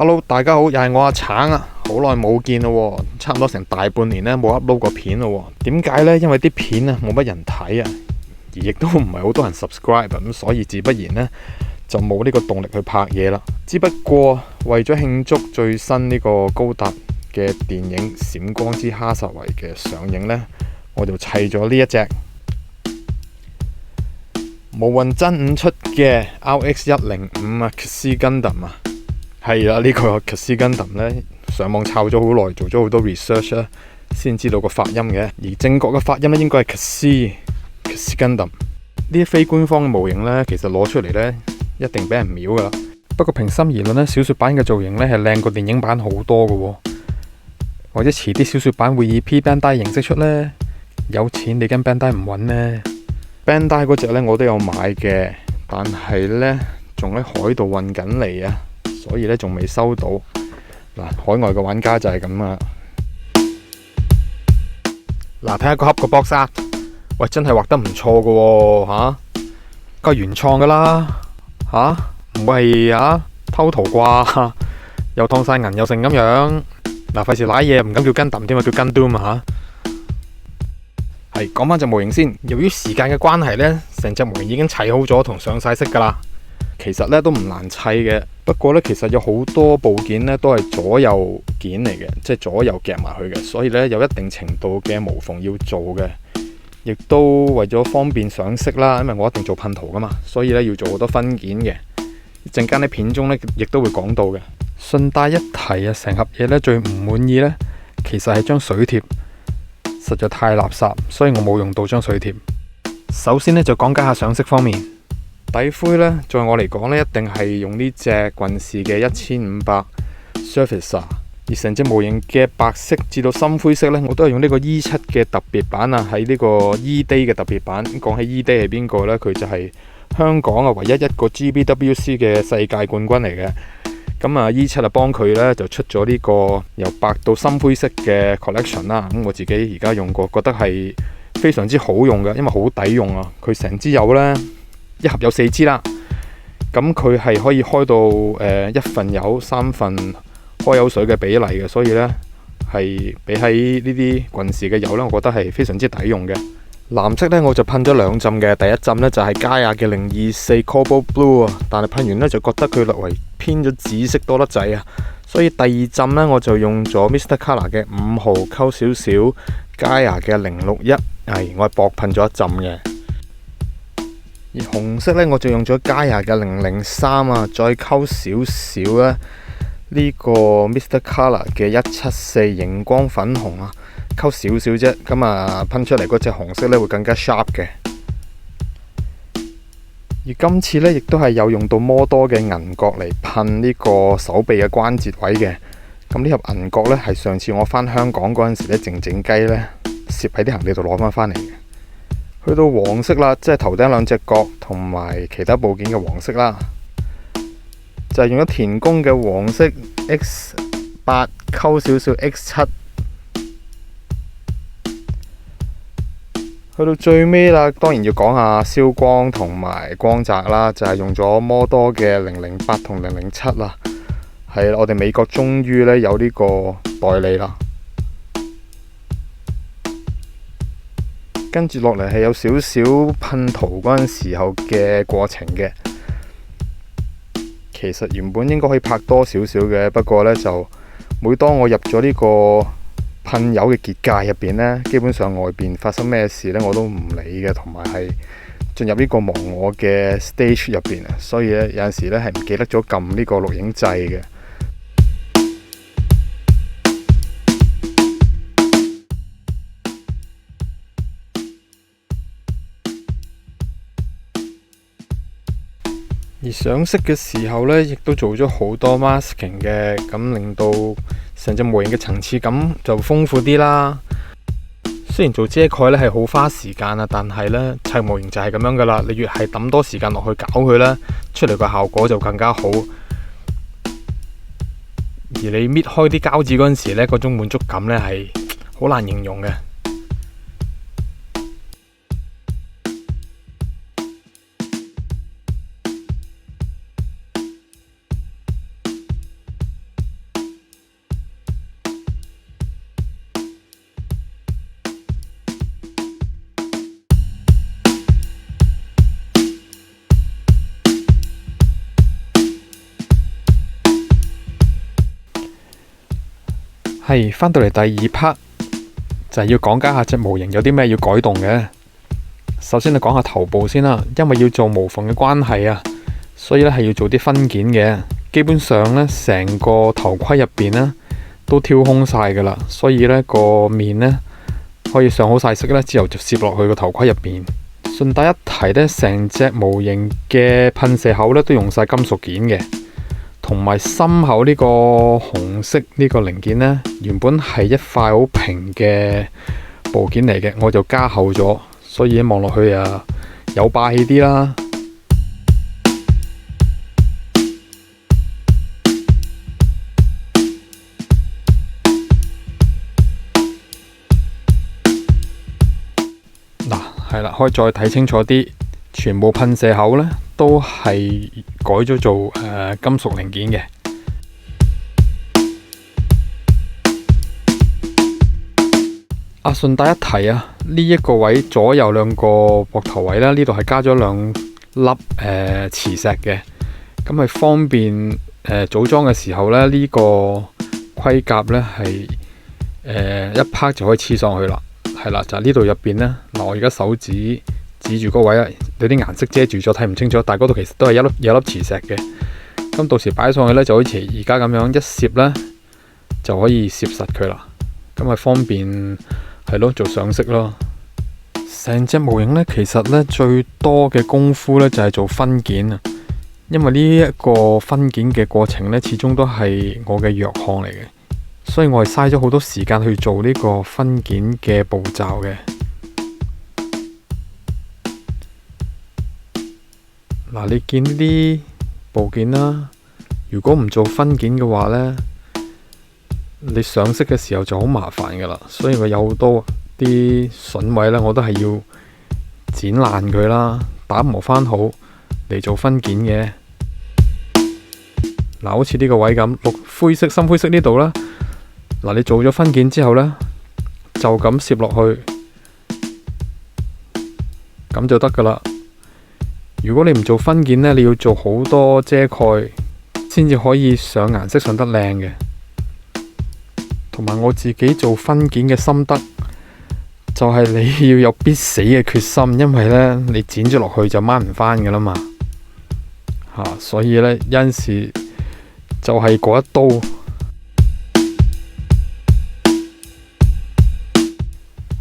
Hello，大家好，又係我阿橙啊，好耐冇見咯，差唔多成大半年咧冇 upload 過片咯。點解呢？因為啲片啊冇乜人睇啊，而亦都唔係好多人 subscribe 咁，所以自不然呢，就冇呢個動力去拍嘢啦。只不過為咗慶祝最新呢個高達嘅電影《閃光之哈薩維》嘅上映呢，我就砌咗呢一隻無雲真五出嘅 RX-105啊，Kasei Gundam啊。係啦，呢個 Kasei Gundam 咧，上網抄咗好耐，做咗好多 research 啦，先知道個發音嘅。而正確嘅發音咧，應該係 Kasei Gundam。呢啲非官方嘅模型咧，其實攞出嚟咧，一定俾人秒噶啦。不過平心而論咧，小說版嘅造型咧係靚過電影版好多噶喎。或者遲啲小說版會以 P Bandai 形式出咧，有錢你跟 Bandai 唔搵咩？Bandai 嗰隻咧我都有買嘅，但係咧仲喺海度運緊嚟啊，所以咧仲未收到。嗱，海外嘅玩家就係咁啊。嗱，睇下個盒個 box art，喂，真係畫得唔錯噶喎，吓，個原創噶啦，吓，唔會係偷圖啩，又燙晒銀又成咁樣。嗱，費事瀨嘢，唔敢叫 Gundam添啊，叫 Gundam 啊吓。係講翻隻模型先，由於時間嘅關係呢，成隻模型已經砌好咗同上晒色噶啦。其實呢都唔難砌嘅，不過呢，其實有好多部件呢都係左右件嚟嘅，即係左右夾埋去嘅，所以呢，有一定程度嘅無縫要做嘅，亦都為咗方便上色啦，因為我一定做噴塗噶嘛，所以呢要做好多分件嘅。陣間喺片中呢亦都會講到嘅。順帶一提啊，成盒嘢呢最唔滿意呢，其實係張水貼。實在太垃圾，所以我冇用到張水貼。首先呢，就講解下上色方面，底灰呢，在我嚟講呢，一定係用呢隻棍氏嘅1500 Surfacer， 而成隻模型嘅白色至到深灰色呢，我都係用呢個 E7 嘅特別版啊，喺呢個 E-Day 嘅特別版。講起 E-Day 係邊個呢？佢就係香港啊唯一一個 GBWC 嘅世界冠軍嚟嘅。咁啊 E7 啊幫佢咧就出咗呢個由白到深灰色嘅 collection 啦。咁我自己而家用過，覺得係非常之好用嘅，因為好抵用啊。佢成支油咧一盒有4支啦，咁佢係可以開到1份油3份開油水嘅比例嘅，所以咧係比喺呢啲棍氏嘅油咧，我覺得係非常之抵用嘅。藍色呢，我就噴咗2浸嘅，第一浸呢，就係佳亞嘅024 Cobalt Blue 啊，但係噴完呢，就覺得佢略為偏咗紫色多得滯啊，所以第二浸呢，我就用咗 Mr. Color 嘅5號溝少少佳亞嘅061，我係薄噴咗1浸嘅。而紅色呢，我就用咗佳亞嘅003啊，再溝少少咧呢個 Mr. Color 嘅174熒光粉紅啊。溝少少啫，咁啊噴出嚟嗰隻紅色咧會更加 sharp 嘅。而今次咧亦都係有用到摩多嘅銀角嚟噴呢個手臂嘅關節位嘅。咁呢盒銀角咧係上次我返香港嗰陣時咧靜靜雞咧攝喺啲行李度攞翻嚟嘅。去到黃色啦，即係頭頂2隻角同埋其他部件嘅黃色啦，就係用咗田宮嘅黃色 X8 溝少少 X7。去到最尾啦，當然要講下消光同埋光澤啦，就係用咗摩多嘅008同007啦。係啦，我哋美國終於咧有呢個代理啦。跟住落嚟係有少少噴塗嗰陣時候嘅過程嘅。其實原本應該可以拍多少少嘅，不過呢，就每當我入咗呢個噴油嘅結界入邊呢，基本上外邊發生咩事呢，我都唔理嘅，同埋係進入呢個忘我嘅 stage 入邊啊，所以咧有陣時咧係唔記得咗撳呢個錄影掣嘅。而上色嘅時候呢，亦都做咗好多 masking 嘅，咁令到成隻模型嘅層次感就豐富啲啦。雖然做遮蓋呢係好花時間啊，但係呢砌模型就係咁樣噶啦。你越係抌多時間落去搞佢呢，出嚟個效果就更加好。而你搣開啲膠紙嗰陣時呢，嗰種滿足感呢係好難形容嘅。係翻到嚟第二 part 就係要講解下隻模型有啲咩要改動嘅。首先你講下頭部先啦，因為要做無縫嘅關係啊，所以咧係要做啲分件嘅。基本上咧成個頭盔入邊咧都挑空晒噶啦，所以咧個面咧可以上好晒色咧，之後就攝落去個頭盔入邊。順帶一提咧，成隻模型嘅噴射口咧都用晒金屬件嘅，同埋心口呢個紅色呢個零件呢，原本係一塊好平嘅部件嚟嘅，我就加厚咗，所以望落去啊有霸氣啲啦。嗱，係啦，可以再睇清楚啲，全部噴射口呢都係改咗做金屬零件嘅。順帶一提啊，呢一個位左右兩個膊頭位啦，呢度係加咗兩粒磁石嘅，咁係方便組裝嘅時候咧，呢個盔甲呢係一拍就可以黐上去啦。係啦，就係呢度入邊呢。嗱，我而家手指指住嗰位啊，有啲顏色遮住咗，睇唔清楚，但係嗰度其實都係有粒磁石嘅。咁到時擺上去呢，就好似而家咁樣一攝呢，就可以攝實佢啦。咁係方便。係咯，做上色咯。成隻模型呢，其實呢最多嘅功夫呢就係做分件啊。因為呢一個分件嘅過程呢，始終都係我嘅弱項嚟嘅，所以我係嘥咗好多時間去做呢個分件嘅步驟嘅。嗱，你見呢啲部件啦，如果唔做分件嘅話呢，你上色嘅時候就好麻煩噶啦，所以我有好多啲筍位呢，我都係要剪爛佢啦，打磨翻好嚟做分件嘅。嗱，好似呢個位咁，灰色、深灰色呢度啦。嗱，你做咗分件之後呢，就咁攝落去，咁就得噶啦。如果你唔做分件呢，你要做好多遮蓋，先至可以上顏色上得靚嘅。同埋我自己做分件嘅心得，就係你要有必死嘅決心，因為呢，你剪咗落去就掹唔返噶啦嘛，所以呢，有陣時就係嗰一刀。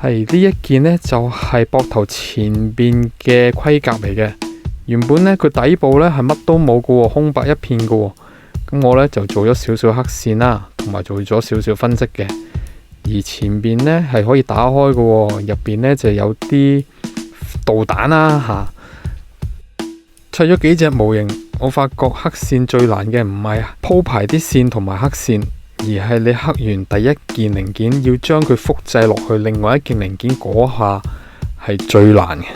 係呢一件呢，就係膊頭前邊嘅盔甲嚟嘅。原本呢，佢底部呢係乜都冇噶喎，空白一片噶喎。咁我呢就做咗少少黑線啦，同埋做咗少少分析嘅。而前邊呢係可以打開嘅喎，入邊呢就有啲導彈啦砌咗幾隻模型，我發覺黑線最難嘅唔係鋪排啲線同埋黑線，而係你黑完第一件零件，要將佢複製落去另外一件零件嗰下係最難嘅。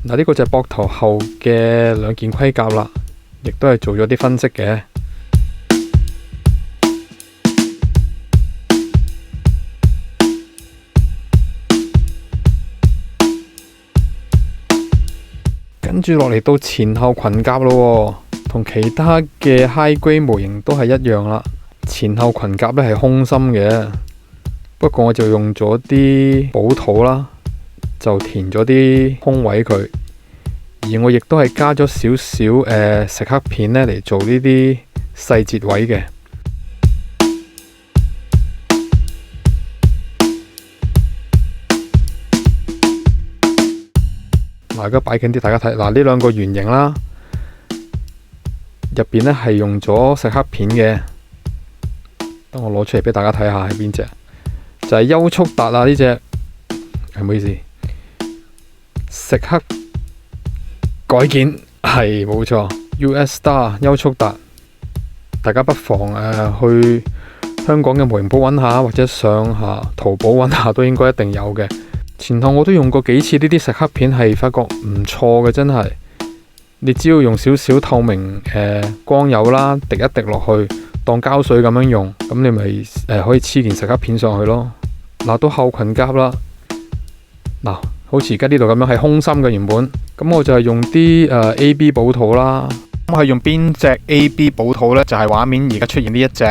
嗱，呢個就係膊頭後嘅兩件盔甲啦，亦都係做咗啲分析嘅。跟住落嚟到前後裙甲咯，同其他嘅 high grade 模型都係一樣啦。前後裙甲呢係空心嘅，不過我就用咗啲補土啦，就填咗啲空位佢。而我亦都係加咗少少石刻片呢嚟做呢啲細節位嘅。嗱，而家擺近啲大家睇，嗱，呢兩個圓形啦，入邊呢係用咗石刻片嘅。等我攞出嚟俾大家睇下係邊隻，就係優速達啊！呢隻係唔好意思，石刻改件係冇錯 ，US Star 優速達，大家不妨去香港嘅模型鋪揾下，或者上下淘寶揾下，都應該一定有嘅。前後我都用過幾次呢啲石刻片，係發覺唔錯嘅，真係。你只要用少少透明光油啦，滴一滴落去，當膠水咁樣用，咁你咪可以黐件石刻片上去咯。嗱，到後裙甲啦，嗱，好似而家呢度咁樣係空心嘅原本，咁我就係用啲AB 補土啦，咁係用邊隻 A/B 補套呢？就係畫面而家出現呢一隻，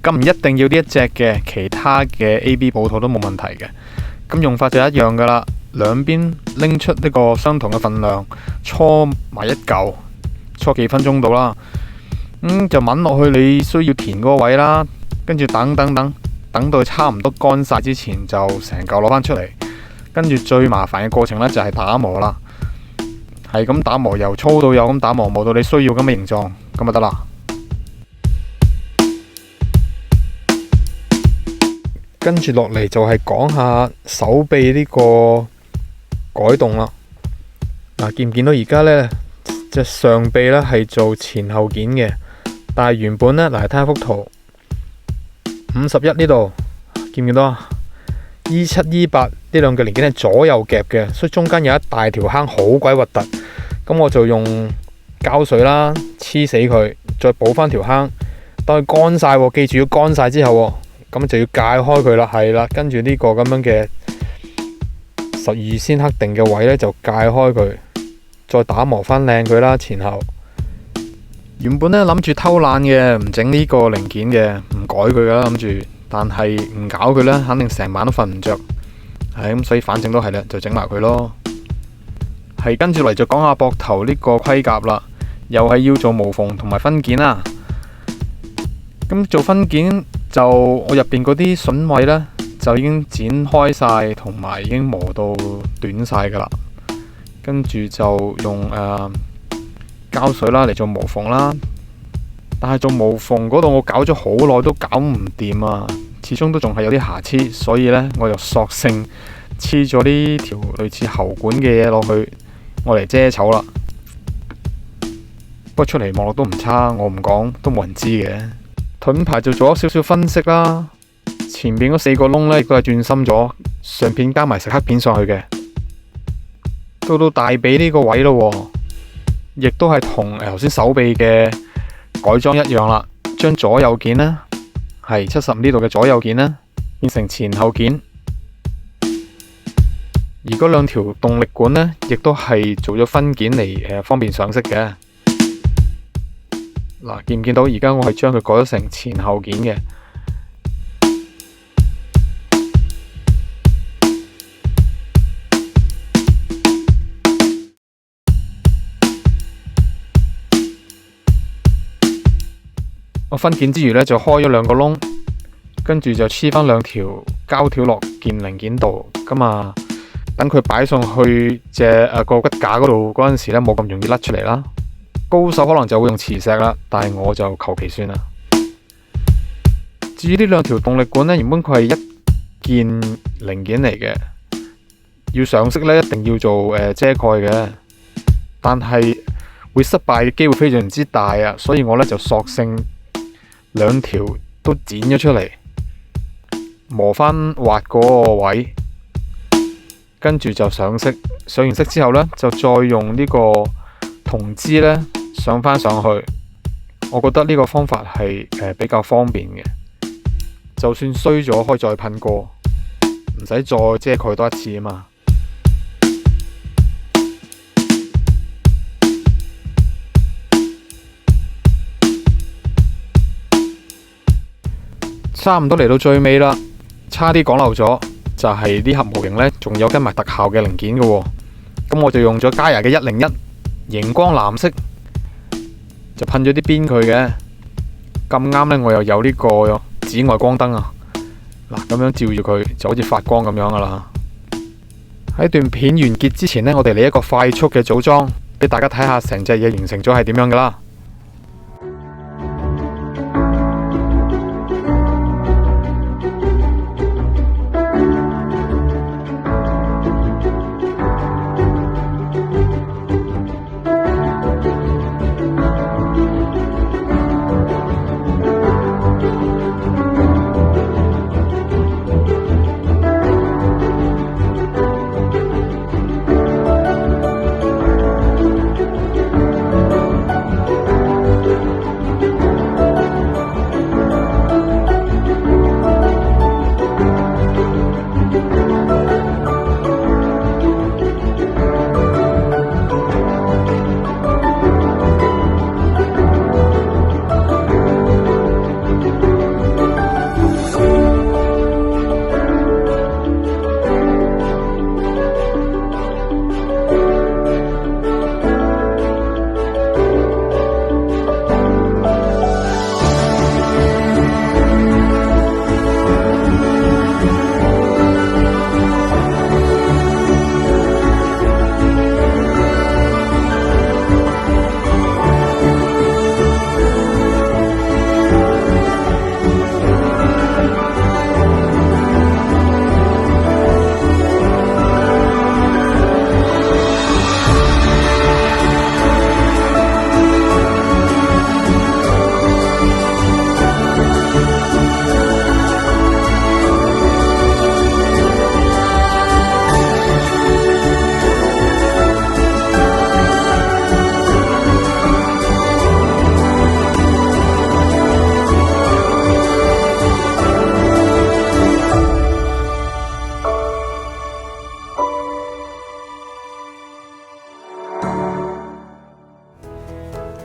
咁唔一定要呢一隻嘅，其他嘅 A/B 補套都冇問題嘅。咁用法就一樣噶啦，兩邊拎出呢個相同嘅份量，搓埋一嚿，搓幾分鐘到啦。就抿落去你需要填嗰個位啦，跟住等到差唔多乾晒之前，就成嚿攞翻出嚟。跟住最麻煩嘅過程呢，就係打磨啦，係咁打磨，由粗到幼咁打磨，磨到你需要咁嘅形狀，咁就得啦。跟住落嚟就係講下手臂呢個改動啦。見唔見到而家呢隻上臂呢係做前後件嘅，但係原本呢，睇下幅圖51呢度見唔見到啊？E7、E8呢兩個零件係左右夾嘅，所以中間有一大條坑，好鬼核突。咁我就用膠水啦，黐死佢，再補翻條坑。當佢乾晒，記住要乾晒之後，咁就要解開佢啦。係啦，跟住呢個咁樣嘅12先刻定嘅位呢，就解開佢，再打磨翻靚佢啦。前後原本呢諗住偷懶嘅，唔整呢個零件嘅，唔改佢噶啦，諗住。但係唔搞佢呢，肯定成晚都瞓唔着。係咁，所以反正都係啦，就整埋佢咯。係跟住嚟就講下膊頭呢個盔甲啦，又係要做無縫同埋分件啦。咁做分件就我入邊嗰啲榫位呢，就已經剪開晒，同埋已經磨到短晒噶啦。跟住就用膠水啦嚟做無縫啦。但係做無縫嗰度我搞咗好耐都搞唔掂啊，始終都仲係有啲瑕疵，所以呢，我就索性黐咗呢條類似喉管嘅嘢落去，我嚟遮醜啦。不過出嚟望落都唔差，我唔講都冇人知嘅。盾牌就做咗少少分析啦，前邊嗰4個窿呢亦都係轉深咗，上片加埋石刻片上去嘅。到大髀呢個位咯，亦都係同頭先手臂嘅改裝一樣啦，將左右件呢，係75呢度嘅左右件呢，變成前後件，而嗰兩條動力管呢，亦都係做咗分件嚟方便上色嘅。見唔見到？而家我係將佢改咗成前後件嘅。我分件之餘呢，就開咗2個窿，跟住就黐翻2條膠條落件零件度，咁等佢擺上去個骨架嗰度嗰陣時呢，冇咁容易甩出嚟啦。高手可能就會用磁石啦，但係我就求其算啦。至於呢2條動力管呢，原本佢係一件零件嚟嘅，要上色呢，一定要做遮蓋嘅，但係會失敗嘅機會非常之大啊，所以我呢就索性2條都剪咗出嚟，磨翻滑嗰個位，跟住就上色。上完色之後呢，就再用呢個銅枝呢上翻上去。我覺得呢個方法係比較方便嘅，就算衰咗可以再噴過，唔使再遮蓋多一次啊嘛。差唔多嚟到最尾啦，差啲講漏咗，就係呢盒模型呢，仲有跟埋特效嘅零件嘅喎。咁我就用咗嘉爺嘅101熒光藍色，就噴咗啲邊佢嘅。咁啱呢，我又有呢個紫外光燈啊，咁樣照住佢就好似發光咁樣噶啦。喺段片完結之前呢，我哋嚟一個快速嘅組裝，俾大家睇下成隻嘢完成咗係點樣噶啦。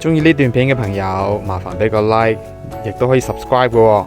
中意呢段片嘅朋友，麻煩俾個 like，亦都可以 subscribe 嘅喎。